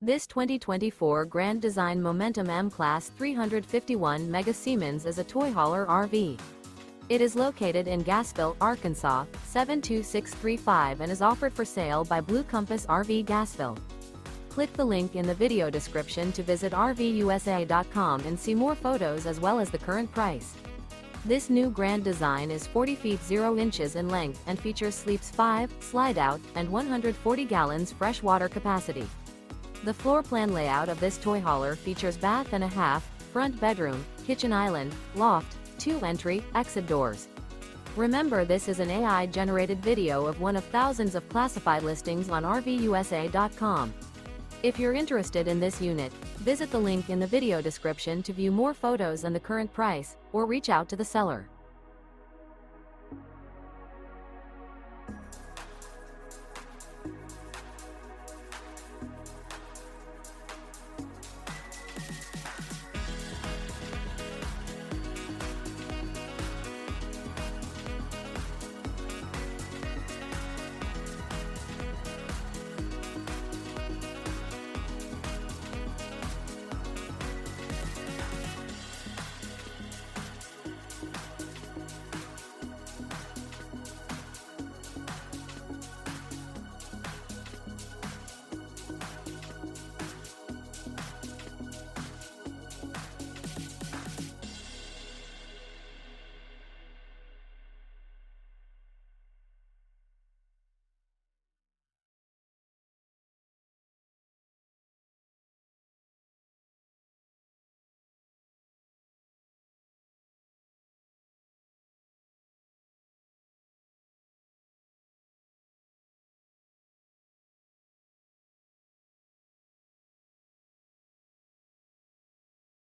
This 2024 Grand Design Momentum M-Class 351 Mega Siemens is a toy hauler RV. It is located in Gassville, Arkansas, 72635 and is offered for sale by Blue Compass RV Gassville. Click the link in the video description to visit RVUSA.com and see more photos as well as the current price. This new Grand Design is 40 feet 0 inches in length and features sleeps 5, slide-out, and 140 gallons fresh water capacity. The floor plan layout of this toy hauler features bath and a half, front bedroom, kitchen island, loft, 2 entry, exit doors. Remember, this is an AI-generated video of one of thousands of classified listings on RVUSA.com. If you're interested in this unit, visit the link in the video description to view more photos and the current price, or reach out to the seller.